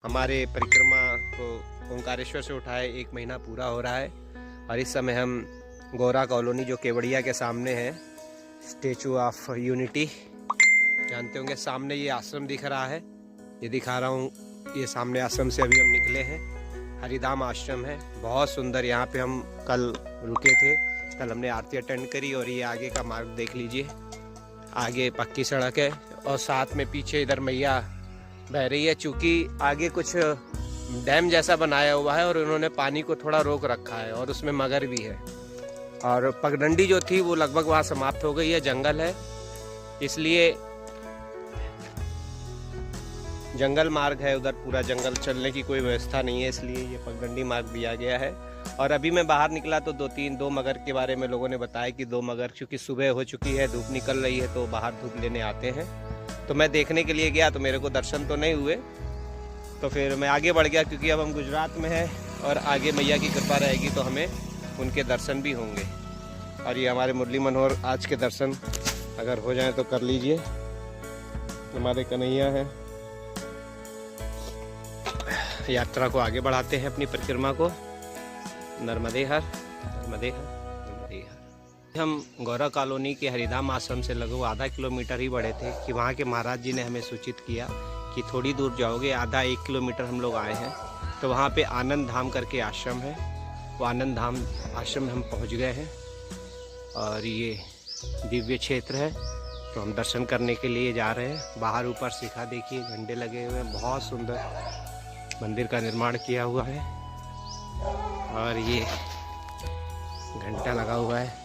हमारे परिक्रमा को ओंकारेश्वर से उठाए 1 महीना पूरा हो रहा है और इस समय हम गौरा कॉलोनी जो केवड़िया के सामने है, स्टेचू ऑफ यूनिटी जानते होंगे, सामने ये आश्रम दिख रहा है, ये दिखा रहा हूँ। ये सामने आश्रम से अभी हम निकले हैं, हरिधाम आश्रम है, बहुत सुंदर। यहाँ पे हम कल रुके थे, कल हमने आरती अटेंड करी और ये आगे का मार्ग देख लीजिए, आगे पक्की सड़क है और साथ में पीछे इधर मैया बह रही है। चूँकि आगे कुछ डैम जैसा बनाया हुआ है और उन्होंने पानी को थोड़ा रोक रखा है और उसमें मगर भी है। और पगडंडी जो थी वो लगभग वहाँ समाप्त हो गई है, जंगल है, इसलिए जंगल मार्ग है उधर, पूरा जंगल, चलने की कोई व्यवस्था नहीं है, इसलिए ये पगडंडी मार्ग दिया गया है। और अभी मैं बाहर निकला तो दो मगर के बारे में लोगों ने बताया कि 2 मगर, क्योंकि सुबह हो चुकी है, धूप निकल रही है तो बाहर धूप लेने आते हैं। तो मैं देखने के लिए गया तो मेरे को दर्शन तो नहीं हुए, तो फिर मैं आगे बढ़ गया, क्योंकि अब हम गुजरात में हैं और आगे मैया की कृपा रहेगी तो हमें उनके दर्शन भी होंगे। और ये हमारे मुरली मनोहर आज के दर्शन अगर हो जाए तो कर लीजिए, हमारे कन्हैया हैं। यात्रा को आगे बढ़ाते हैं, अपनी परिक्रमा को। नर्मदे हर, नर्मदे हर, नर्मदे हर। हम गौरा कॉलोनी के हरिधाम आश्रम से लगभग आधा किलोमीटर ही बढ़े थे कि वहाँ के महाराज जी ने हमें सूचित किया कि थोड़ी दूर जाओगे, आधा 1 किलोमीटर हम लोग आए हैं, तो वहाँ पे आनंद धाम करके आश्रम है, वो आनंद धाम आश्रम में हम पहुँच गए हैं और ये दिव्य क्षेत्र है, तो हम दर्शन करने के लिए जा रहे हैं। बाहर ऊपर शिखा देखिए, झंडे लगे हुए हैं, बहुत सुंदर मंदिर का निर्माण किया हुआ है और ये घंटा लगा हुआ है।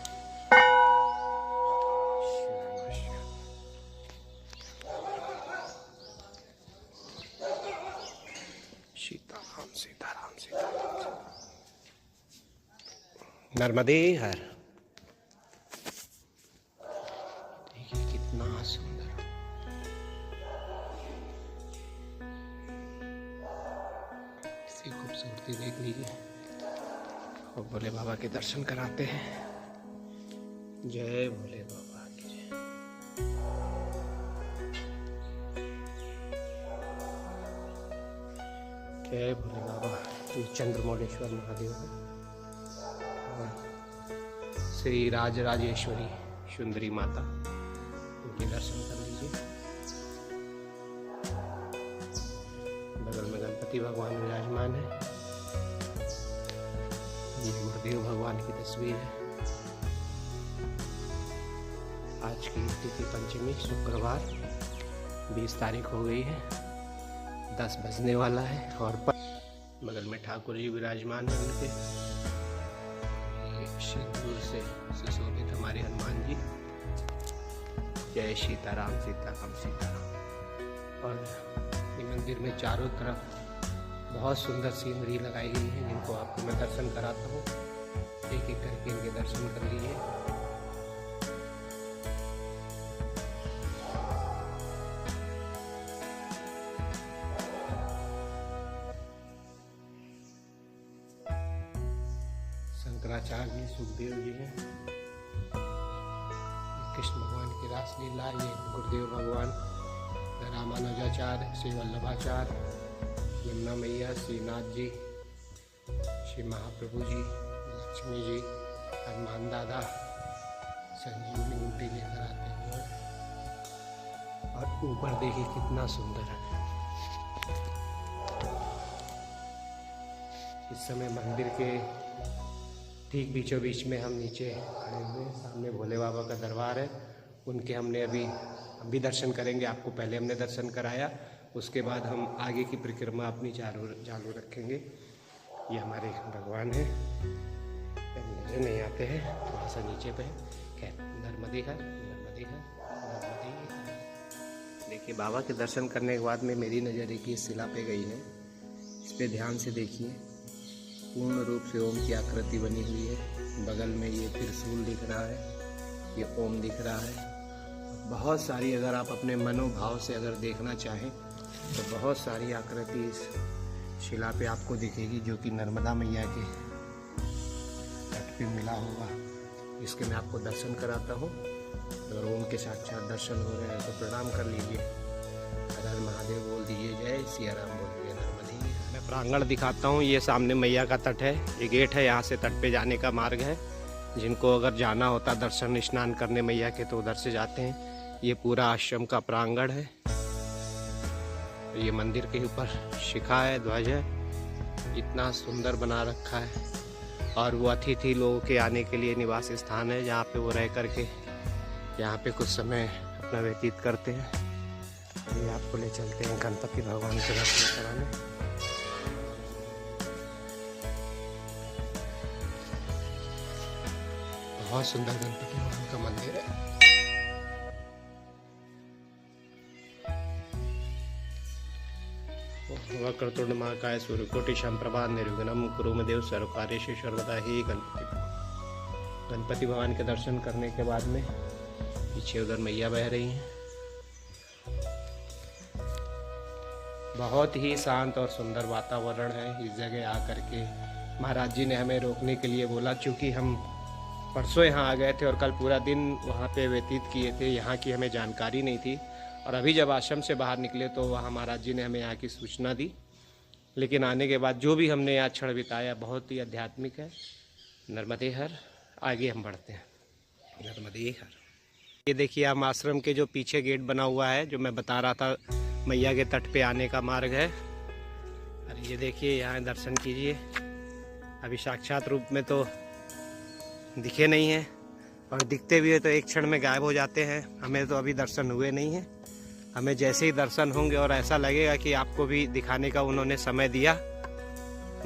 सीताराम सीताराम सीताराम, नर्मदे हर। देखिए कितना सुंदर, खूबसूरती देख लीजिए। और भोले बाबा के दर्शन कराते हैं। जय भोले बाबा की जय। जय भोले बाबा। ये चंद्रमौलेश्वर महादेव है और श्री राजराजेश्वरी सुंदरी माता, उनके दर्शन कर लीजिए। बगल में गणपति भगवान विराजमान है, ये गुरुदेव भगवान की तस्वीर है। आज की तिथि पंचमी, शुक्रवार, 20 तारीख हो गई है, 10 बजने वाला है और बगल में ठाकुर जी विराजमान है, उनके सिंदूर से सुशोभित हमारे हनुमान जी। जय सीताराम सीताराम सीताराम। और मंदिर में चारों तरफ बहुत सुंदर सीनरी लगाई गई है, जिनको आपको मैं दर्शन कराता हूँ। एक एक करके इनके दर्शन कर लीजिए। शंकराचार्य जी, सुखदेव जी हैं, कृष्ण भगवान की रासलीला, ये गुरुदेव भगवान, रामानुजाचार्य, श्री वल्लभाचार्य, यमुना मैया, श्रीनाथ जी, श्री महाप्रभु जी, लक्ष्मी जी, हनुमान दादा, संजीवनी बूटी लेकर आते हैं। और ऊपर देखिए कितना सुंदर है। इस समय मंदिर के ठीक बीचों बीच में हम नीचे खड़े हुए, सामने भोले बाबा का दरबार है, उनके हमने अभी दर्शन करेंगे। आपको पहले हमने दर्शन कराया, उसके बाद हम आगे की परिक्रमा अपनी चालू रखेंगे। ये हमारे भगवान हैं, नजर नहीं आते हैं, थोड़ा सा नीचे पे है। नर्मदे हर, नर्मदे हर, नर्मदे हर। देखिए बाबा के दर्शन करने के बाद में मेरी नज़र एक ही शिला पे गई है, इस पे ध्यान से देखिए। पूर्ण रूप से ओम की आकृति बनी हुई है, बगल में ये त्रिशूल दिख रहा है, ये ओम दिख रहा है। बहुत सारी, अगर आप अपने मनोभाव से अगर देखना चाहें तो बहुत सारी आकृति इस शिला पे आपको दिखेगी, जो कि नर्मदा मैया के तट पे मिला होगा। इसके मैं आपको दर्शन कराता हूँ। अगर ओम के साक्षात दर्शन हो रहे हैं तो प्रणाम कर लीजिए। हर हर महादेव बोल दीजिए, जय सिया राम बोल दीजिए, नर्मदे प्रांगण दिखाता हूँ। ये सामने मैया का तट है, ये गेट है, यहाँ से तट पे जाने का मार्ग है। जिनको अगर जाना होता दर्शन स्नान करने मैया के तो उधर से जाते हैं। ये पूरा आश्रम का प्रांगण है। ये मंदिर के ऊपर शिखा है, ध्वज है, इतना सुंदर बना रखा है। और वो अतिथि लोगों के आने के लिए निवास स्थान है, जहाँ पे वो रह करके यहाँ पे कुछ समय अपना व्यतीत करते हैं। ये आपको ले चलते हैं गणपति भगवान के दर्शन कराने। बहुत सुंदर गणपति भगवान का मंदिर है। वक्रतुंड महाकाय सूर्यकोटि समप्रभा निर्विघ्नं कुरु मे देव सर्वकार्येषु सर्वदा। ही गणपति भगवान के दर्शन करने के बाद में पीछे उधर मैया बह रही हैं। बहुत ही शांत और सुंदर वातावरण है इस जगह आकर के। महाराज जी ने हमें रोकने के लिए बोला, चूँकि हम परसों यहाँ आ गए थे और कल पूरा दिन वहाँ पे व्यतीत किए थे, यहाँ की हमें जानकारी नहीं थी। और अभी जब आश्रम से बाहर निकले तो वहाँ महाराज जी ने हमें यहाँ की सूचना दी। लेकिन आने के बाद जो भी हमने यहाँ क्षण बिताया बहुत ही आध्यात्मिक है। नर्मदे हर। आगे हम बढ़ते हैं। नर्मदे हर। ये देखिए हम आश्रम के जो पीछे गेट बना हुआ है, जो मैं बता रहा था मैया के तट पे आने का मार्ग है। और ये देखिए यहाँ दर्शन कीजिए। अभी साक्षात रूप में तो दिखे नहीं हैं, और दिखते भी है तो एक क्षण में गायब हो जाते हैं। हमें तो अभी दर्शन हुए नहीं हैं। हमें जैसे ही दर्शन होंगे और ऐसा लगेगा कि आपको भी दिखाने का उन्होंने समय दिया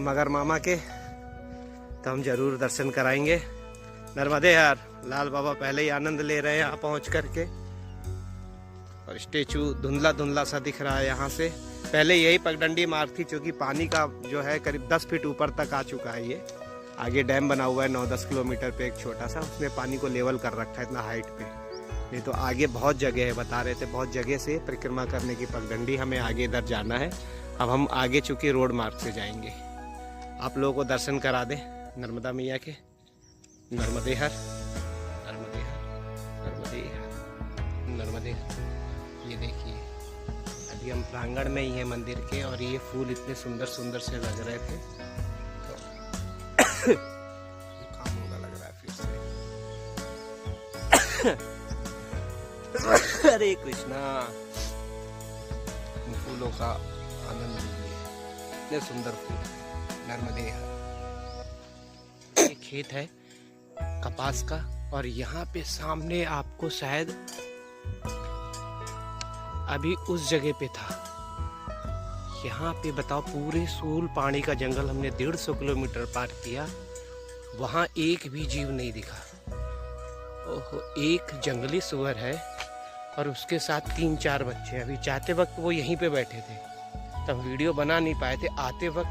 मगर मामा के, तो हम जरूर दर्शन कराएंगे। नर्मदे हर। लाल बाबा पहले ही आनंद ले रहे हैं यहाँ पहुँच करके। और स्टेचू धुंधला धुंधला सा दिख रहा है यहाँ से। पहले यही पगडंडी मार्ग थी, क्योंकि पानी का जो है करीब 10 फीट ऊपर तक आ चुका है। ये आगे डैम बना हुआ है 9-10 किलोमीटर पे एक छोटा सा, उसमें पानी को लेवल कर रखा है इतना हाइट पे। नहीं तो आगे बहुत जगह है, बता रहे थे बहुत जगह से परिक्रमा करने की पगडंडी। हमें आगे इधर जाना है। अब हम आगे चूँकि रोड मार्ग से जाएंगे। आप लोगों को दर्शन करा दें नर्मदा मैया के। नर्मदे हर, नर्मदे हर, नर्मदे हर, नर्मदे हर। ये देखिए अभी हम प्रांगण में ही हैं मंदिर के, और ये फूल इतने सुंदर सुंदर से लग रहे थे। काम होगा लग रहा है फिर से। हरे कृष्णा। फूलों का आनंद लीजिए, इतने सुंदर फूल। नर्मदे हर। ये खेत है कपास का, और यहाँ पे सामने आपको शायद अभी उस जगह पे था। यहाँ पे बताओ पूरे सूल पानी का जंगल हमने 150 किलोमीटर पार किया, वहाँ एक भी जीव नहीं दिखा। ओहो, एक जंगली सुअर है और उसके साथ 3-4 बच्चे। अभी जाते वक्त वो यहीं पे बैठे थे, तब वीडियो बना नहीं पाए थे। आते वक्त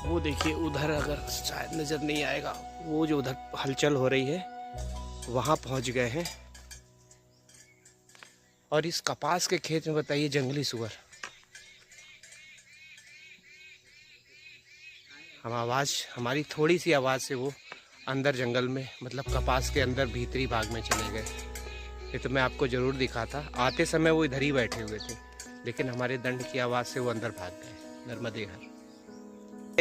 वो देखिए उधर, अगर शायद नज़र नहीं आएगा, वो जो उधर हलचल हो रही है वहाँ पहुँच गए हैं। और इस कपास के खेत में बताइए जंगली सुअर। हम आवाज़, हमारी थोड़ी सी आवाज़ से वो अंदर जंगल में, मतलब कपास के अंदर भीतरी भाग में चले गए। ये तो मैं आपको ज़रूर दिखाता। आते समय वो इधर ही बैठे हुए थे, लेकिन हमारे दंड की आवाज़ से वो अंदर भाग गए। नर्मदे हर।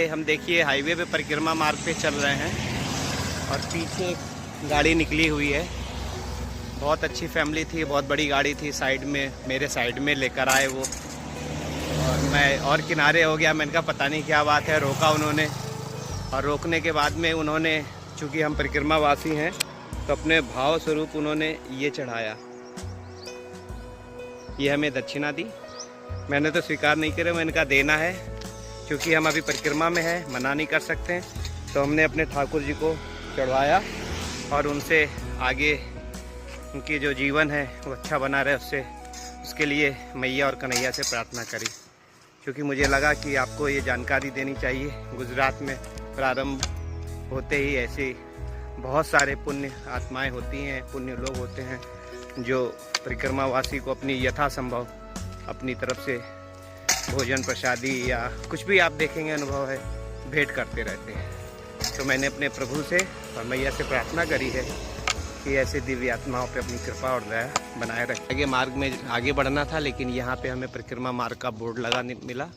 हम देखिए हाईवे पे परिक्रमा मार्ग पे चल रहे हैं, और पीछे एक गाड़ी निकली हुई है। बहुत अच्छी फैमिली थी, बहुत बड़ी गाड़ी थी। साइड में, मेरे साइड में लेकर आए वो, और मैं और किनारे हो गया। मैंने कहा पता नहीं क्या बात है, रोका उन्होंने। और रोकने के बाद में उन्होंने, चूँकि हम परिक्रमा वासी हैं, तो अपने भाव स्वरूप उन्होंने ये चढ़ाया, ये हमें दक्षिणा दी। मैंने तो स्वीकार नहीं किया, मैंने कहा देना है, क्योंकि हम अभी परिक्रमा में हैं, मना नहीं कर सकते हैं। तो हमने अपने ठाकुर जी को चढ़वाया, और उनसे आगे उनकी जो जीवन है वो अच्छा बना रहे, उसके लिए मैया और कन्हैया से प्रार्थना करी। क्योंकि मुझे लगा कि आपको ये जानकारी देनी चाहिए। गुजरात में प्रारंभ होते ही ऐसे बहुत सारे पुण्य आत्माएं होती हैं, पुण्य लोग होते हैं, जो परिक्रमावासी को अपनी यथासंभव अपनी तरफ से भोजन प्रसादी या कुछ भी आप देखेंगे अनुभव है, भेंट करते रहते हैं। तो मैंने अपने प्रभु से और मैया से प्रार्थना करी है कि ऐसे दिव्य आत्माओं पे अपनी कृपा और दया बनाए रखें। आगे मार्ग में आगे बढ़ना था, लेकिन यहाँ पे हमें परिक्रमा मार्ग का बोर्ड लगा मिला।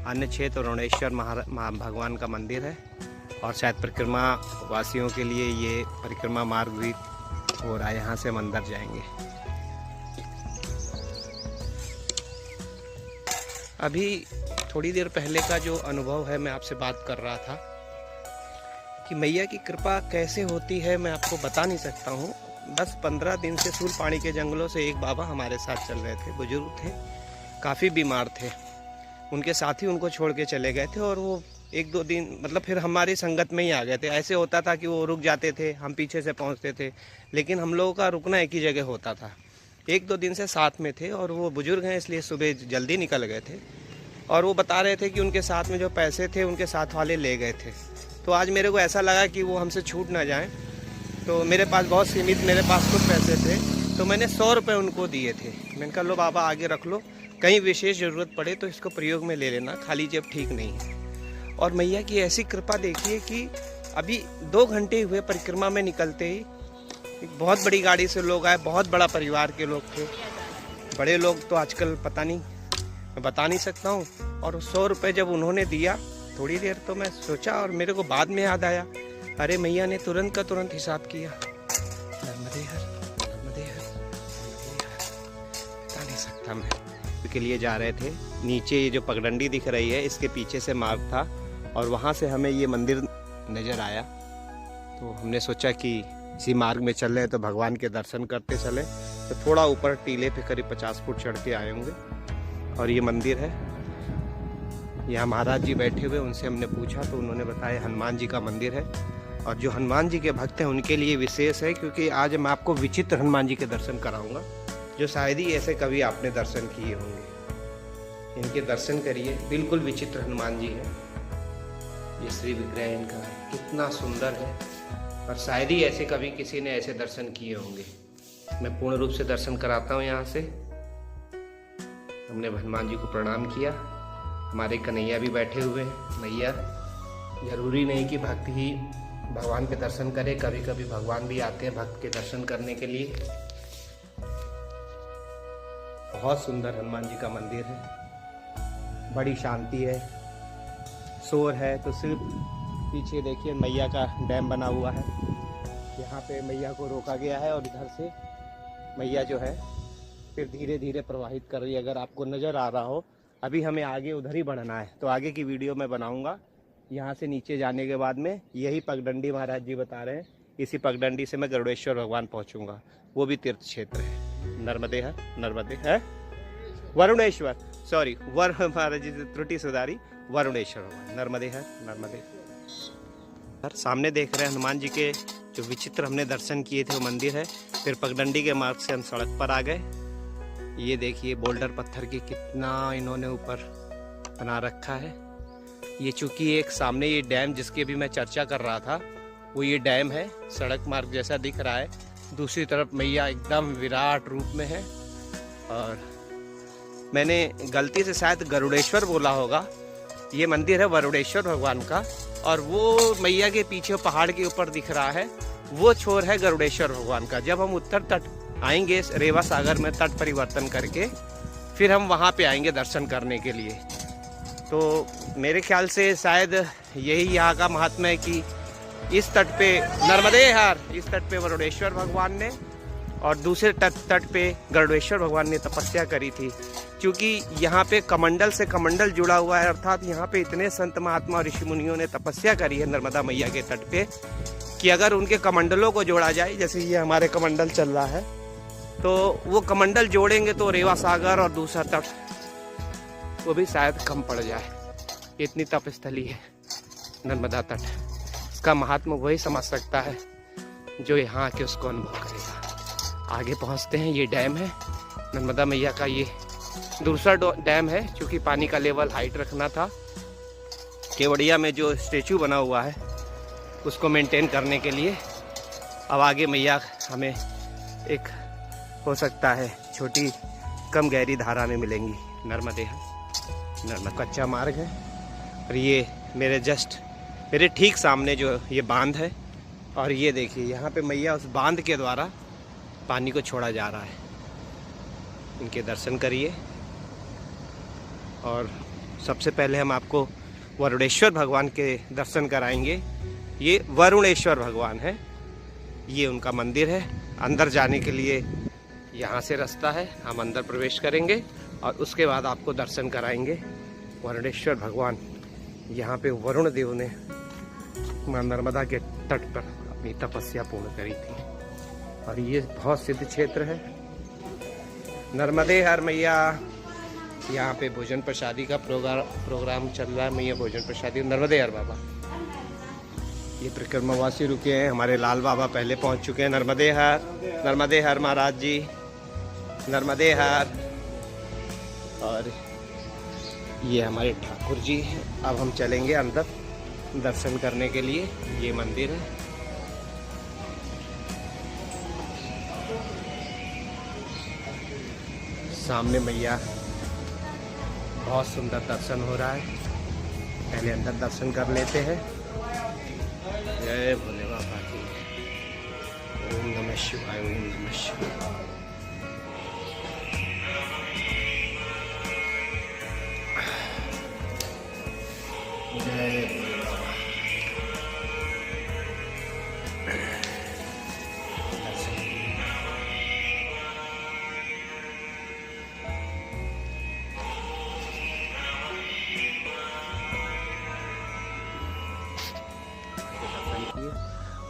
अन्य क्षेत्र अरुणेश्वर भगवान का मंदिर है और शायद परिक्रमा वासियों के लिए ये परिक्रमा मार्ग भी हो रहा है। यहाँ से हम अंदर जाएंगे। अभी थोड़ी देर पहले का जो अनुभव है, मैं आपसे बात कर रहा था कि मैया की कृपा कैसे होती है, मैं आपको बता नहीं सकता हूँ। 10-15 दिन से सूरपानी के जंगलों से एक बाबा हमारे साथ चल रहे थे, बुजुर्ग थे, काफ़ी बीमार थे। उनके साथी उनको छोड़ के चले गए थे और वो 1-2 दिन मतलब फिर हमारी संगत में ही आ गए थे। ऐसे होता था कि वो रुक जाते थे, हम पीछे से पहुंचते थे, लेकिन हम लोगों का रुकना एक ही जगह होता था। 1-2 दिन से साथ में थे और वो बुजुर्ग हैं इसलिए सुबह जल्दी निकल गए थे। और वो बता रहे थे कि उनके साथ में जो पैसे थे उनके साथ वाले ले गए थे। तो आज मेरे को ऐसा लगा कि वो हमसे छूट ना जाएँ, तो मेरे पास बहुत सीमित मेरे पास कुछ पैसे थे, तो मैंने 100 रुपये उनको दिए थे। मैंने कहा लो बाबा आगे रख लो, कहीं विशेष ज़रूरत पड़े तो इसको प्रयोग में ले लेना, खाली जेब ठीक नहीं है। और मैया की ऐसी कृपा देखिए कि अभी 2 घंटे हुए परिक्रमा में निकलते ही एक बहुत बड़ी गाड़ी से लोग आए, बहुत बड़ा परिवार के लोग थे। बड़े लोग तो आजकल पता नहीं, मैं बता नहीं सकता हूँ। और 100 रुपये जब उन्होंने दिया, थोड़ी देर तो मैं सोचा और मेरे को बाद में याद आया, अरे मैया ने तुरंत का तुरंत हिसाब किया। नर्मदे हर, नर्मदे हर, बता नहीं सकता मैं। के लिए जा रहे थे, नीचे ये जो पगडंडी दिख रही है इसके पीछे से मार्ग था और वहाँ से हमें ये मंदिर नज़र आया। तो हमने सोचा कि इसी मार्ग में चल रहे तो भगवान के दर्शन करते चले। तो थोड़ा ऊपर टीले पे करीब 50 फुट चढ़ के आए होंगे और ये मंदिर है। यहाँ महाराज जी बैठे हुए, उनसे हमने पूछा तो उन्होंने बताया हनुमान जी का मंदिर है और जो हनुमान जी के भक्त हैं उनके लिए विशेष है, क्योंकि आज मैं आपको विचित्र हनुमान जी के दर्शन कराऊंगा जो शायद ही ऐसे कभी आपने दर्शन किए होंगे। इनके दर्शन करिए, बिल्कुल विचित्र हनुमान जी है। ये श्री विग्रह इनका कितना सुंदर है और शायद ही ऐसे कभी किसी ने ऐसे दर्शन किए होंगे। मैं पूर्ण रूप से दर्शन कराता हूँ यहाँ से। हमने हनुमान जी को प्रणाम किया। हमारे कन्हैया भी बैठे हुए हैं। मैया जरूरी नहीं कि भक्त ही भगवान के दर्शन करे, कभी कभी भगवान भी आते हैं भक्त के दर्शन करने के लिए। बहुत सुंदर हनुमान जी का मंदिर है, बड़ी शांति है, शोर है तो सिर्फ पीछे देखिए मैया का डैम बना हुआ है। यहाँ पे मैया को रोका गया है और इधर से मैया जो है फिर धीरे धीरे प्रवाहित कर रही है। अगर आपको नज़र आ रहा हो, अभी हमें आगे उधर ही बढ़ना है, तो आगे की वीडियो मैं बनाऊंगा। यहाँ से नीचे जाने के बाद में यही पगडंडी महाराज जी बता रहे हैं, इसी पगडंडी से मैं गरुड़ेश्वर भगवान पहुँचूँगा। वो भी तीर्थ क्षेत्र है। नर्मदे है, नर्मदे है, वरुणेश्वर, सॉरी महाराज जी त्रुटि सुधारी, वरुणेश्वर भगवान। नर्मदे है, नर्मदे। सामने देख रहे हैं हनुमान जी के जो विचित्र हमने दर्शन किए थे वो मंदिर है। फिर पगडंडी के मार्ग से हम सड़क पर आ गए। ये देखिए बोल्डर पत्थर की कितना इन्होंने ऊपर बना रखा है। ये चूंकि एक सामने ये डैम जिसकी भी मैं चर्चा कर रहा था, वो ये डैम है, सड़क मार्ग जैसा दिख रहा है। दूसरी तरफ मैया एकदम विराट रूप में है। और मैंने गलती से शायद गरुड़ेश्वर बोला होगा, ये मंदिर है वरुणेश्वर भगवान का। और वो मैया के पीछे पहाड़ के ऊपर दिख रहा है, वो छोर है गरुड़ेश्वर भगवान का। जब हम उत्तर तट आएंगे रेवा सागर में तट परिवर्तन करके, फिर हम वहाँ पे आएंगे दर्शन करने के लिए। तो मेरे ख्याल से शायद यही यहाँ का महात्मा है कि इस तट पे नर्मदे हार, इस तट पे वरुणेश्वर भगवान ने और दूसरे तट पे गरुड़ेश्वर भगवान ने तपस्या करी थी। क्योंकि यहाँ पे कमंडल से कमंडल जुड़ा हुआ है, अर्थात यहाँ पे इतने संत महात्मा और ऋषि मुनियों ने तपस्या करी है नर्मदा मैया के तट पे कि अगर उनके कमंडलों को जोड़ा जाए, जैसे ये हमारे कमंडल चल रहा है, तो वो कमंडल जोड़ेंगे तो रेवा सागर और दूसरा तट वो भी शायद कम पड़ जाए। इतनी तपस्थली है नर्मदा तट। इसका महात्मा वही समझ सकता है जो यहाँ आके उसको अनुभव करेगा। आगे पहुँचते हैं। ये डैम है नर्मदा मैया का, ये दूसरा डैम है। क्योंकि पानी का लेवल हाइट रखना था, केवड़िया में जो स्टेचू बना हुआ है उसको मेंटेन करने के लिए। अब आगे मैया हमें एक हो सकता है छोटी कम गहरी धारा में मिलेंगी। नर्मदे है, नर्मदा कच्चा मार्ग है। और ये मेरे ठीक सामने जो ये बांध है, और ये देखिए यहाँ पे मैया उस बांध के द्वारा पानी को छोड़ा जा रहा है। इनके दर्शन करिए और सबसे पहले हम आपको वरुणेश्वर भगवान के दर्शन कराएंगे। ये वरुणेश्वर भगवान है, ये उनका मंदिर है। अंदर जाने के लिए यहाँ से रास्ता है, हम अंदर प्रवेश करेंगे और उसके बाद आपको दर्शन कराएंगे। वरुणेश्वर भगवान, यहाँ पे वरुण देव ने मां नर्मदा के तट पर अपनी तपस्या पूर्ण करी थी और ये बहुत सिद्ध क्षेत्र है। नर्मदे हर मैया। यहाँ पे भोजन प्रसादी का प्रोग्राम चल रहा है। मैया भोजन प्रसादी, नर्मदे हर बाबा। ये परिक्रमावासी रुके हैं, हमारे लाल बाबा पहले पहुँच चुके हैं। नर्मदे हर महाराज जी, नर्मदे हर। और ये हमारे ठाकुर जी। अब हम चलेंगे अंदर दर्शन करने के लिए। ये मंदिर है। सामने मैया, बहुत सुंदर दर्शन हो रहा है। पहले अंदर दर्शन कर लेते हैं। जय भोले बाबा की। ओम नमः शिवाय, ओम नमः शिवाय।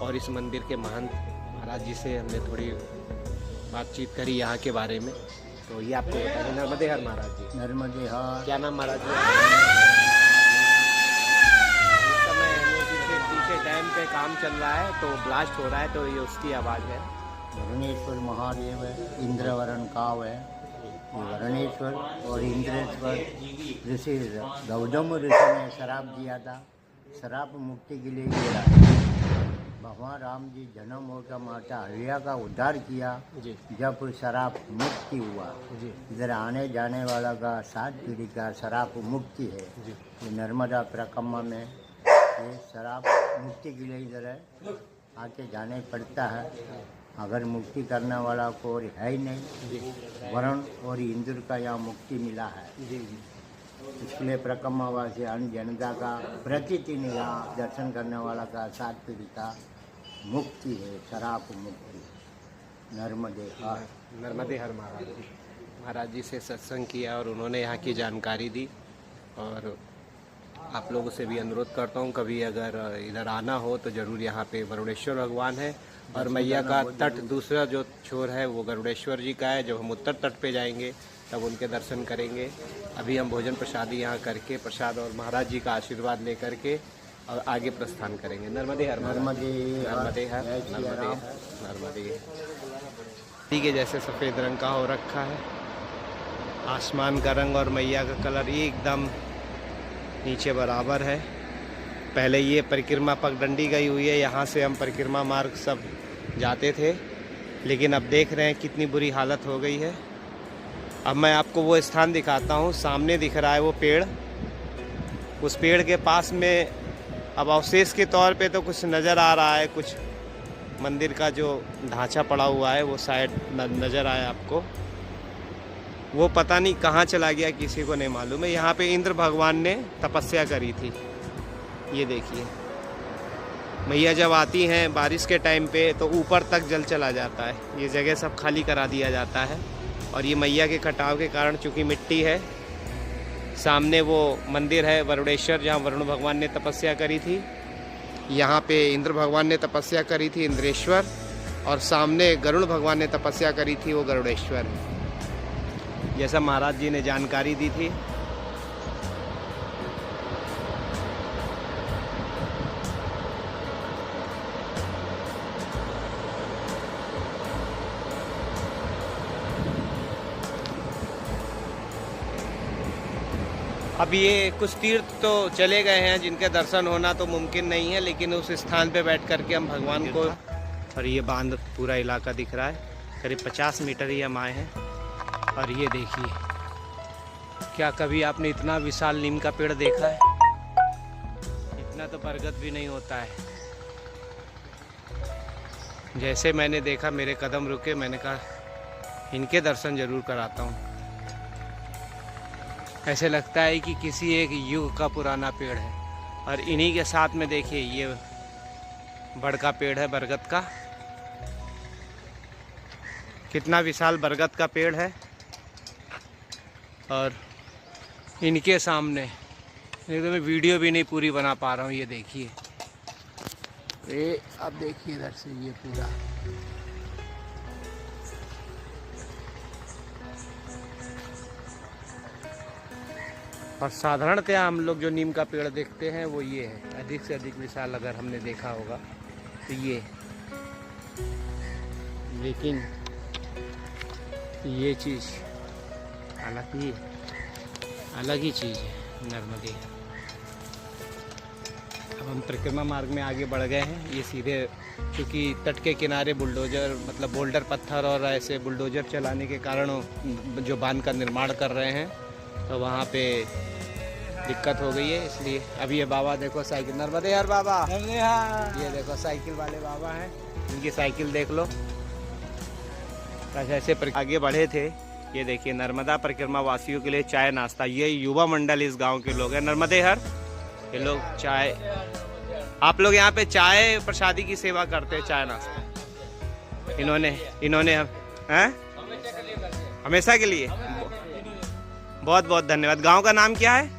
और इस मंदिर के महंत महाराज जी से हमने थोड़ी बातचीत करी यहाँ के बारे में, तो ये आपको बताएंगे। नर्मदे हर महाराज जी। नर्मदे हर। क्या नाम महाराज जी? इस समय पीछे डैम पे काम चल रहा है तो ब्लास्ट हो रहा है, तो ये उसकी आवाज़ है। वरुणेश्वर महादेव है, इंद्रवरण काव है। वरुणेश्वर और इंद्रेश्वर ऋषि गौतम ऋषि ने शराब दिया था, शराब मुक्ति के लिए गिरा है। भगवान राम जी जन्म होकर माता अहिल्या का उद्धार किया जी। जब शराब मुक्ति हुआ जी। इधर आने जाने वाला का 7 पीढ़ी का शराब मुक्ति है जी। ये नर्मदा परिक्रमा में ये शराब मुक्ति के लिए इधर है आके जाने पड़ता है। अगर मुक्ति करने वाला कोई है ही नहीं, वरुण और इंद्र का यहाँ मुक्ति मिला है। इसके लिए परिक्रमावासी अन्य जनता का प्रतिदिन यहाँ दर्शन करने वाला का 7 पीढ़ी का मुक्ति है, शराब मुक्ति। नर्मदे हर। नर्मदे हर महाराज जी। महाराज जी से सत्संग किया और उन्होंने यहाँ की जानकारी दी। और आप लोगों से भी अनुरोध करता हूँ, कभी अगर इधर आना हो तो ज़रूर यहाँ पे वरुणेश्वर भगवान है और मैया का तट दूसरा जो छोर है वो गरुड़ेश्वर जी का है। जब हम उत्तर तट पे जाएंगे तब उनके दर्शन करेंगे। अभी हम भोजन प्रसादी यहाँ करके प्रसाद और महाराज जी का आशीर्वाद लेकर के और आगे प्रस्थान करेंगे। नर्मदे हर। नर्मदे नर्मदे हर। नर्मदे हर। नर्मदे। ठीक है, जैसे सफ़ेद रंग का हो रखा है आसमान का रंग और मैया का कलर एकदम नीचे बराबर है। पहले ये परिक्रमा पगडंडी गई हुई है, यहाँ से हम परिक्रमा मार्ग सब जाते थे, लेकिन अब देख रहे हैं कितनी बुरी हालत हो गई है। अब मैं आपको वो स्थान दिखाता हूँ। सामने दिख रहा है वो पेड़, उस पेड़ के पास में अब अवशेष के तौर पे तो कुछ नज़र आ रहा है, कुछ मंदिर का जो ढांचा पड़ा हुआ है वो शायद नज़र आया आपको। वो पता नहीं कहाँ चला गया, किसी को नहीं मालूम है। यहाँ पे इंद्र भगवान ने तपस्या करी थी। ये देखिए, मैया जब आती हैं बारिश के टाइम पे तो ऊपर तक जल चला जाता है। ये जगह सब खाली करा दिया जाता है और ये मैया के कटाव के कारण चूँकि मिट्टी है। सामने वो मंदिर है वरुणेश्वर, जहाँ वरुण भगवान ने तपस्या करी थी। यहाँ पे इंद्र भगवान ने तपस्या करी थी, इंद्रेश्वर। और सामने गरुड़ भगवान ने तपस्या करी थी, वो गरुड़ेश्वर। जैसा महाराज जी ने जानकारी दी थी। अब ये कुछ तीर्थ तो चले गए हैं जिनके दर्शन होना तो मुमकिन नहीं है, लेकिन उस स्थान पे बैठ करके हम भगवान को। और ये बांध पूरा इलाका दिख रहा है, करीब 50 मीटर ही हम आए हैं। और ये देखिए, क्या कभी आपने इतना विशाल नीम का पेड़ देखा है? इतना तो बरगद भी नहीं होता है। जैसे मैंने देखा मेरे कदम रुके, मैंने कहा इनके दर्शन जरूर कराता हूँ। ऐसे लगता है कि किसी एक युग का पुराना पेड़ है। और इन्हीं के साथ में देखिए ये बड़का पेड़ है बरगद का, कितना विशाल बरगद का पेड़ है। और इनके सामने तो मैं वीडियो भी नहीं पूरी बना पा रहा हूँ। ये देखिए, ये अब देखिए इधर से ये पूरा और साधारणतया हम लोग जो नीम का पेड़ देखते हैं वो ये है, अधिक से अधिक विशाल अगर हमने देखा होगा तो ये, लेकिन ये चीज़ हालांकि अलग ही चीज़ है नर्मदे। अब हम परिक्रमा मार्ग में आगे बढ़ गए हैं। ये सीधे, क्योंकि तट के किनारे बुलडोजर मतलब बोल्डर पत्थर और ऐसे बुलडोजर चलाने के कारण जो बांध का निर्माण कर रहे हैं तो वहाँ पे दिक्कत हो गई है, इसलिए अब ये बाबा देखो साइकिल, नर्मदे यार बाबा, ये देखो साइकिल वाले बाबा हैं, इनकी साइकिल देख लो। ऐसे आगे बढ़े थे। ये देखिए नर्मदा परिक्रमा वासियों के लिए चाय नाश्ता, ये युवा मंडल इस गांव के लोग हैं नर्मदे हर। ये लोग चाय, आप लोग यहाँ पे चाय प्रसादी की सेवा करते हैं, चाय नाश्ता इन्होंने हैं हमेशा के लिए। बहुत बहुत धन्यवाद। गांव का नाम क्या है?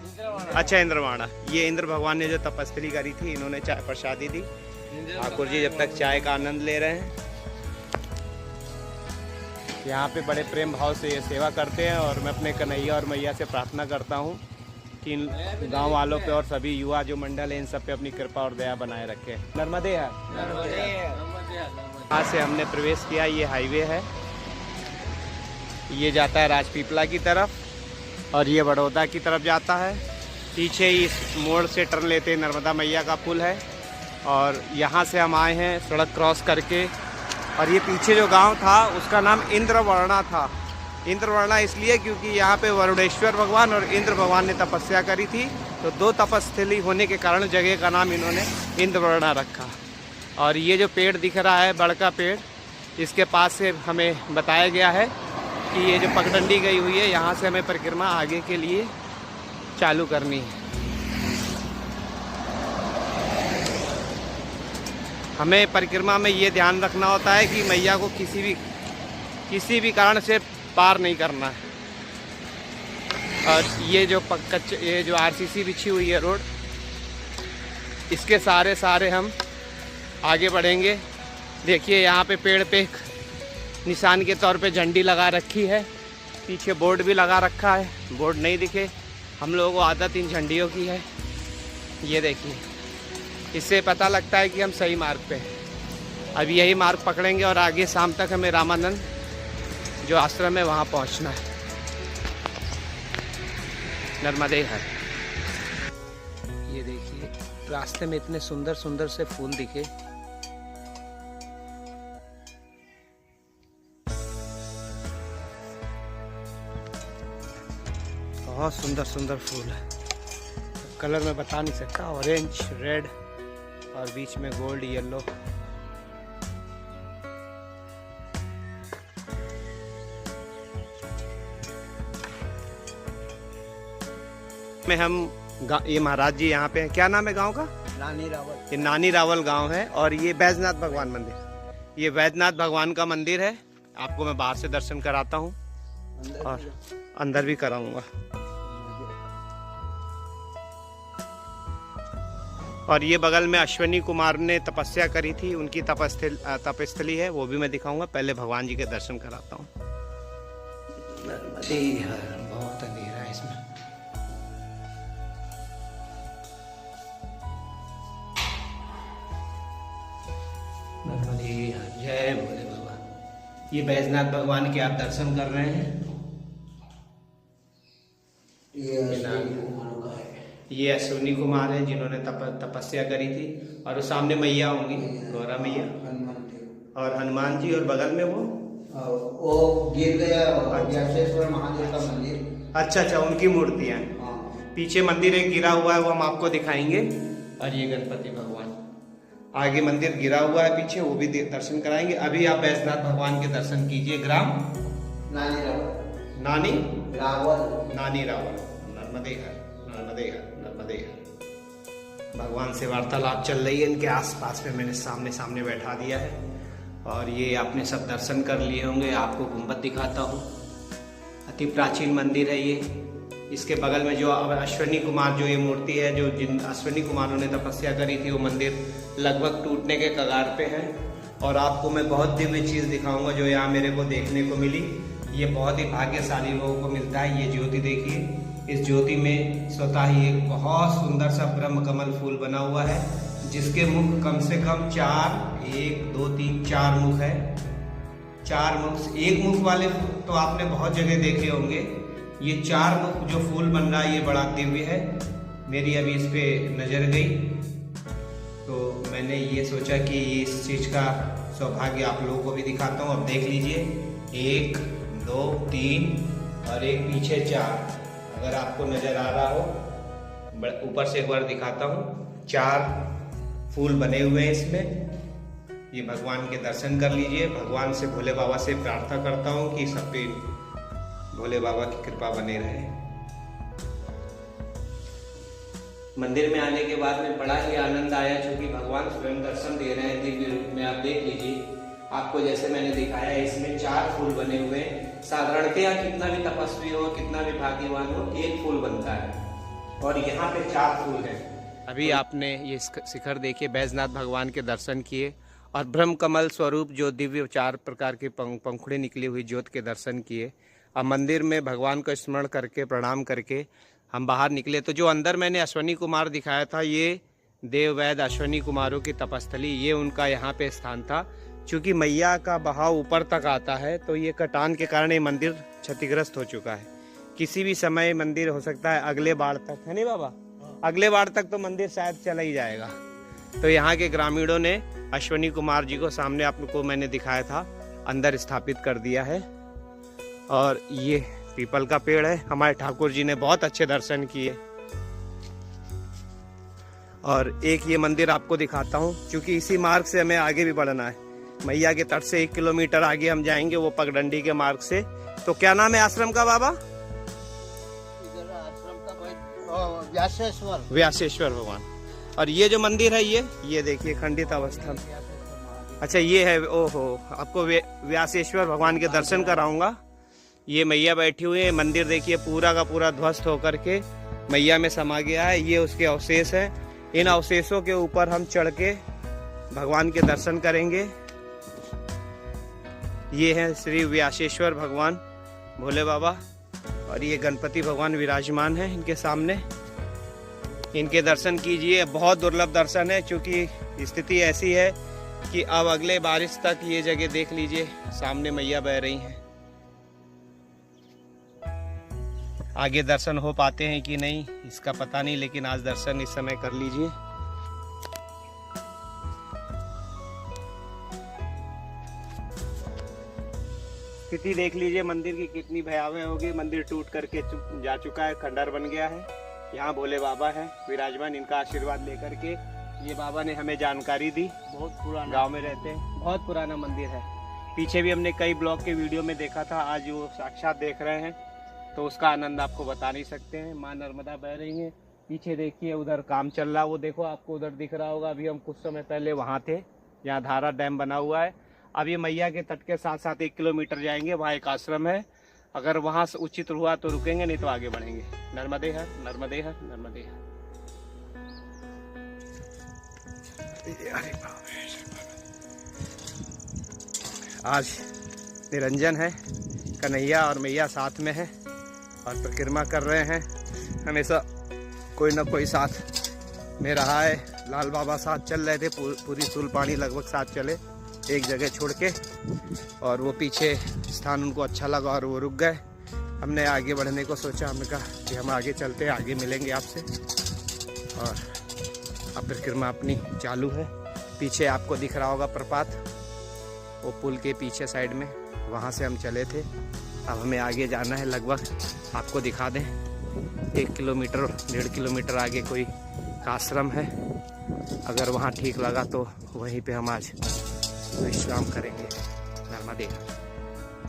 अच्छा, इंद्रवाड़ा। ये इंद्र भगवान ने जो तपस्या करी थी, इन्होंने चाय प्रसादी दी। ठाकुर जी जब तक चाय का आनंद ले रहे हैं, यहाँ पे बड़े प्रेम भाव से ये सेवा करते हैं। और मैं अपने कन्हैया और मैया से प्रार्थना करता हूँ कि इन गाँव वालों पे और सभी युवा जो मंडल है इन सब पे अपनी कृपा और दया बनाए रखे। नर्मदे है। यहाँ से हमने प्रवेश किया, ये हाईवे है, ये जाता है राजपीपला की तरफ और ये बड़ौदा की तरफ जाता है। पीछे ही इस मोड़ से टर्न लेते नर्मदा मैया का पुल है और यहाँ से हम आए हैं सड़क क्रॉस करके। और ये पीछे जो गांव था उसका नाम इंद्रवर्णा था। इंद्रवर्णा इसलिए क्योंकि यहाँ पे वरुणेश्वर भगवान और इंद्र भगवान ने तपस्या करी थी, तो दो तपस्थली होने के कारण जगह का नाम इन्होंने इंद्रवर्णा रखा। और ये जो पेड़ दिख रहा है बड़का पेड़, इसके पास से हमें बताया गया है कि ये जो पगडंडी गई हुई है, यहाँ से हमें परिक्रमा आगे के लिए चालू करनी है। हमें परिक्रमा में ये ध्यान रखना होता है कि मैया को किसी भी कारण से पार नहीं करना है। और ये जो ये जो आरसीसी बिछी हुई है रोड, इसके सारे हम आगे बढ़ेंगे। देखिए यहाँ पे पेड़ पे निशान के तौर पे झंडी लगा रखी है, पीछे बोर्ड भी लगा रखा है। बोर्ड नहीं दिखे, हम लोगों को आदत इन झंडियों की है। ये देखिए, इससे पता लगता है कि हम सही मार्ग पे हैं। अब यही मार्ग पकड़ेंगे और आगे शाम तक हमें रामानंद जो आश्रम है वहाँ पहुँचना है। नर्मदे हर। ये देखिए रास्ते में इतने सुंदर सुंदर से फूल दिखे। बहुत सुंदर सुंदर फूल है, कलर मैं बता नहीं सकता, ऑरेंज, रेड और बीच में गोल्ड, येलो। में हम ये महाराज जी यहाँ पे हैं। क्या नाम है गांव का? नानी रावल। ये नानी रावल गांव है और ये बैजनाथ भगवान मंदिर, ये बैजनाथ भगवान का मंदिर है। आपको मैं बाहर से दर्शन कराता हूँ और अंदर भी कराऊंगा। और ये बगल में अश्विनी कुमार ने तपस्या करी थी, उनकी तपस्थली है, वो भी मैं दिखाऊंगा। पहले भगवान जी के दर्शन कराता हूँ। बहुत अंधेरा है इसमें। जय भोले बाबा। ये बैजनाथ भगवान के आप दर्शन कर रहे हैं। ये अश्विनी कुमार है जिन्होंने तपस्या करी थी। और वो सामने मैया होंगी, गौरा मैया और हनुमान जी, और बगल में वो गिर गया व्यासेश्वर महादेव का मंदिर। अच्छा, उनकी मूर्तियाँ। पीछे मंदिर एक गिरा हुआ है, वो हम आपको दिखाएंगे। और ये गणपति भगवान, आगे मंदिर गिरा हुआ है पीछे, वो भी दर्शन कराएंगे। अभी आप बैजनाथ भगवान के दर्शन कीजिए। ग्राम नानी रावल। नानी रावल। नर्मदे हर, नर्मदे हर, नर्मदे हर। भगवान से वार्तालाप चल रही है, इनके आसपास में मैंने सामने सामने बैठा दिया है और ये आपने सब दर्शन कर लिए होंगे। आपको गुंबद दिखाता हूँ, अति प्राचीन मंदिर है ये। इसके बगल में जो अश्विनी कुमार जो ये मूर्ति है, जो जिन अश्विनी कुमारों ने तपस्या करी थी, वो मंदिर लगभग टूटने के कगार पे है। और आपको मैं बहुत दिव्य चीज़ दिखाऊंगा जो यहाँ मेरे को देखने को मिली। ये बहुत ही भाग्यशाली लोगों को मिलता है। ये ज्योति देखिए, इस ज्योति में स्वतः ही एक बहुत सुंदर सा ब्रह्म कमल फूल बना हुआ है, जिसके मुख कम से कम 4 मुख है। 4 मुख, एक मुख वाले तो आपने बहुत जगह देखे होंगे। ये 4 मुख जो फूल बन रहा है, ये बड़ा दिव्य है। मेरी अभी इस पे नज़र गई तो मैंने ये सोचा कि इस चीज़ का सौभाग्य आप लोगों को भी दिखाता हूँ। अब देख लीजिए, 1 2 3 और एक पीछे 4। अगर आपको नज़र आ रहा हो, ऊपर से एक बार दिखाता हूँ। 4 फूल बने हुए हैं इसमें। ये भगवान के दर्शन कर लीजिए। भगवान से, भोले बाबा से प्रार्थना करता हूँ कि सब पे भोले बाबा की कृपा बने रहे। मंदिर में आने के बाद में बड़ा ही आनंद आया, क्योंकि भगवान स्वयं दर्शन दे रहे हैं दिव्य रूप में। आप देख लीजिए, आपको जैसे मैंने दिखाया, इसमें 4 फूल बने हुए हैं। साधारणतया कितना भी तपस्वी हो, कितना भी भाग्यवान हो, 1 फूल बनता है और यहाँ पे 4 फूल है। अभी आपने ये शिखर देखिए, बैजनाथ भगवान के दर्शन किए और ब्रह्म कमल स्वरूप जो दिव्य 4 प्रकार के पंखुड़े निकली हुई ज्योत के दर्शन किए। अब मंदिर में भगवान का स्मरण करके, प्रणाम करके हम बाहर निकले। तो जो अंदर मैंने अश्विनी कुमार दिखाया था, ये देववैद अश्विनी कुमारों की तपस्थली, ये उनका यहाँ पे स्थान था। चूँकि मैया का बहाव ऊपर तक आता है, तो ये कटान के कारण ये मंदिर क्षतिग्रस्त हो चुका है। किसी भी समय मंदिर हो सकता है अगले बाढ़ तक, है नहीं बाबा? अगले बाढ़ तक तो मंदिर शायद चला ही जाएगा। तो यहाँ के ग्रामीणों ने अश्विनी कुमार जी को, सामने आपको मैंने दिखाया था, अंदर स्थापित कर दिया है। और ये पीपल का पेड़ है। हमारे ठाकुर जी ने बहुत अच्छे दर्शन किए। और एक ये मंदिर आपको दिखाता हूँ, क्योंकि इसी मार्ग से हमें आगे भी बढ़ना है। मैया के तट से 1 किलोमीटर आगे हम जाएंगे, वो पगडंडी के मार्ग से। तो क्या नाम है आश्रम का बाबा? व्यासेश्वर भगवान। और ये जो मंदिर है, ये देखिए खंडित अवस्था में। अच्छा, ये है, ओहो, आपको व्यासेश्वर भगवान के दर्शन कराऊंगा। ये मैया बैठी हुई है। मंदिर देखिए पूरा का पूरा ध्वस्त होकर के मैया में समा गया है। ये उसके अवशेष हैं। इन अवशेषों के ऊपर हम चढ़ के भगवान के दर्शन करेंगे। ये हैं श्री व्यासेश्वर भगवान, भोले बाबा, और ये गणपति भगवान विराजमान हैं इनके सामने। इनके दर्शन कीजिए। बहुत दुर्लभ दर्शन है, क्योंकि स्थिति ऐसी है कि अब अगले बारिश तक ये जगह देख लीजिए, सामने मैया बह रही हैं। आगे दर्शन हो पाते हैं कि नहीं इसका पता नहीं, लेकिन आज दर्शन इस समय कर लीजिए। स्थिति देख लीजिए मंदिर की कितनी भयावह होगी। मंदिर टूट करके जा चुका है, खंडर बन गया है। यहाँ भोले बाबा है विराजमान। इनका आशीर्वाद लेकर के ये बाबा ने हमें जानकारी दी। बहुत पुराना, गांव में रहते हैं, बहुत पुराना मंदिर है। पीछे भी हमने कई ब्लॉग के वीडियो में देखा था, आज वो साक्षात देख रहे हैं, तो उसका आनंद आपको बता नहीं सकते हैं। माँ नर्मदा बह रही हैं। पीछे देखिए, उधर काम चल रहा है, वो देखो आपको उधर दिख रहा होगा। अभी हम कुछ समय पहले वहाँ थे, जहाँ धारा डैम बना हुआ है। अब ये मैया के तट के साथ साथ 1 किलोमीटर जाएंगे, वहाँ एक आश्रम है। अगर वहाँ से उचित हुआ तो रुकेंगे, नहीं तो आगे बढ़ेंगे। नर्मदे हर, नर्मदे हर, नर्मदे हर। आज निरंजन है, कन्हैया और मैया साथ में है और परिक्रमा कर रहे हैं। हमेशा कोई ना कोई साथ में रहा है। लाल बाबा साथ चल रहे थे, पूरी सूलपानी लगभग साथ चले, एक जगह छोड़ के, और वो पीछे स्थान उनको अच्छा लगा और वो रुक गए। हमने आगे बढ़ने को सोचा, हमने कहा कि हम आगे चलते हैं, आगे मिलेंगे आपसे। और अब परिक्रमा अपनी चालू है। पीछे आपको दिख रहा होगा प्रपात, वो पुल के पीछे साइड में, वहाँ से हम चले थे। अब हमें आगे जाना है, लगभग आपको दिखा दें 1 किलोमीटर 1.5 किलोमीटर आगे कोई आश्रम है। अगर वहाँ ठीक लगा तो वहीं पे हम आज विश्राम करेंगे। नर्मदे।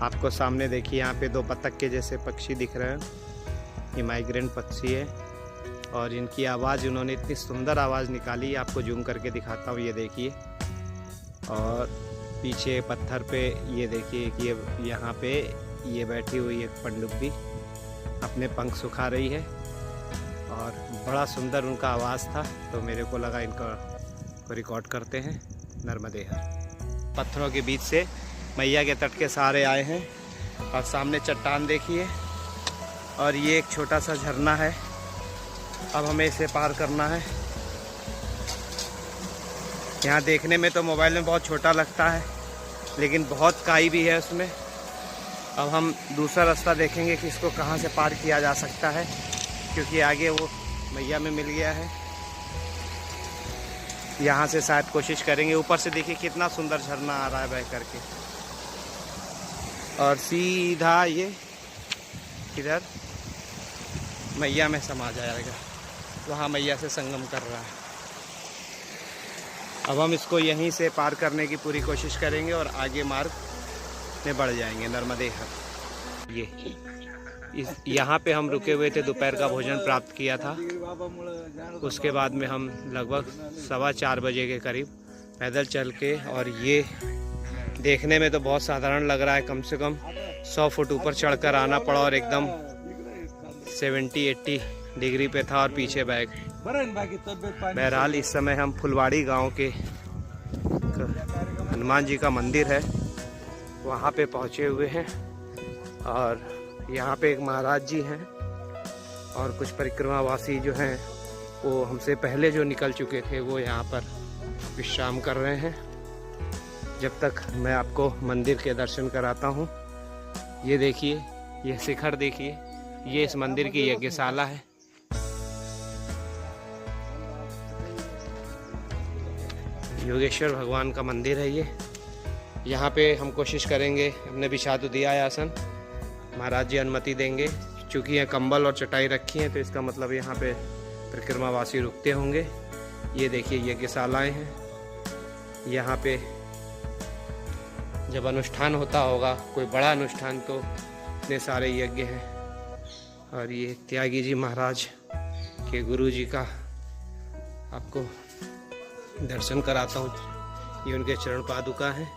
आपको सामने देखिए, यहाँ पे 2 बतख के जैसे पक्षी दिख रहे हैं। ये माइग्रेंट पक्षी है और इनकी आवाज़, उन्होंने इतनी सुंदर आवाज़ निकाली, आपको जूम करके दिखाता हूँ। ये देखिए, और पीछे पत्थर पे ये देखिए कि ये यहाँ पे ये बैठी हुई एक पनडुब्बी अपने पंख सुखा रही है और बड़ा सुंदर उनका आवाज़ था, तो मेरे को लगा इनको रिकॉर्ड करते हैं। नर्मदे हर। पत्थरों के बीच से मैया के तट के सहारे आए हैं और सामने चट्टान देखिए, और ये एक छोटा सा झरना है। अब हमें इसे पार करना है। यहाँ देखने में तो मोबाइल में बहुत छोटा लगता है, लेकिन बहुत काई भी है उसमें। अब हम दूसरा रास्ता देखेंगे कि इसको कहाँ से पार किया जा सकता है, क्योंकि आगे वो मैया में मिल गया है। यहाँ से शायद कोशिश करेंगे। ऊपर से देखिए कितना सुंदर झरना आ रहा है बह करके, और सीधा ये इधर मैया में समा जाएगा। वहाँ मैया से संगम कर रहा है। अब हम इसको यहीं से पार करने की पूरी कोशिश करेंगे और आगे मार्ग में बढ़ जाएंगे। नर्मदे हर। ये यहाँ पे हम रुके हुए थे, दोपहर का भोजन प्राप्त किया था। उसके बाद में हम लगभग 4:15 बजे के करीब पैदल चल के, और ये देखने में तो बहुत साधारण लग रहा है, कम से कम 100 फुट ऊपर चढ़कर आना पड़ा और एकदम 70-80 डिग्री पे था और पीछे बैग। बहरहाल इस समय हम फुलवाड़ी गांव के हनुमान जी का मंदिर है वहाँ पे पहुँचे हुए हैं, और यहाँ पे एक महाराज जी हैं और कुछ परिक्रमावासी जो हैं वो हमसे पहले जो निकल चुके थे वो यहाँ पर विश्राम कर रहे हैं। जब तक मैं आपको मंदिर के दर्शन कराता हूँ। ये देखिए, ये शिखर देखिए, ये इस मंदिर की यज्ञशाला है। योगेश्वर भगवान का मंदिर है ये। यहाँ पे हम कोशिश करेंगे, हमने बिछा तो दिया है आसन, महाराज जी अनुमति देंगे। चूँकि यहाँ कंबल और चटाई रखी है तो इसका मतलब यहाँ पे परिक्रमावासी रुकते होंगे। ये देखिए यज्ञशालाएँ हैं। यहाँ पे जब अनुष्ठान होता होगा, कोई बड़ा अनुष्ठान, तो इतने सारे यज्ञ हैं। और ये त्यागी जी महाराज के गुरु जी का आपको दर्शन कराता हूँ। ये उनके चरण पादुका हैं।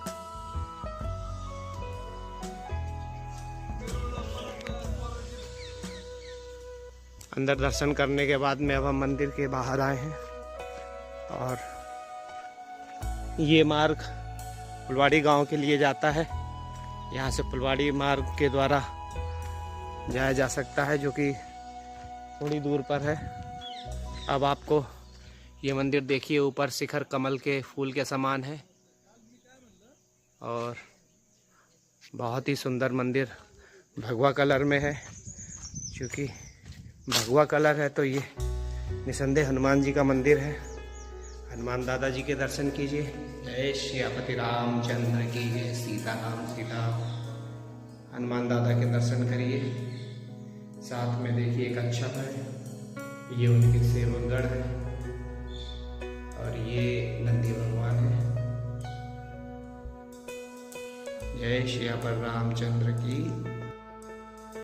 अंदर दर्शन करने के बाद में अब हम मंदिर के बाहर आए हैं, और ये मार्ग फुलवाड़ी गांव के लिए जाता है। यहाँ से फुलवाड़ी मार्ग के द्वारा जाया जा सकता है, जो कि थोड़ी दूर पर है। अब आपको ये मंदिर देखिए, ऊपर शिखर कमल के फूल के समान है और बहुत ही सुंदर मंदिर भगवा कलर में है। क्योंकि भगवा कलर है तो ये निसंदेह हनुमान जी का मंदिर है। हनुमान दादा जी के दर्शन कीजिए। जय श्रीपति रामचंद्र की जय। सीताराम सीताराम। हनुमान दादा के दर्शन करिए। साथ में देखिए एक कच्छप है, ये उनके सेवकगण है, और ये नंदी भगवान है। जय श्रीपति रामचंद्र की।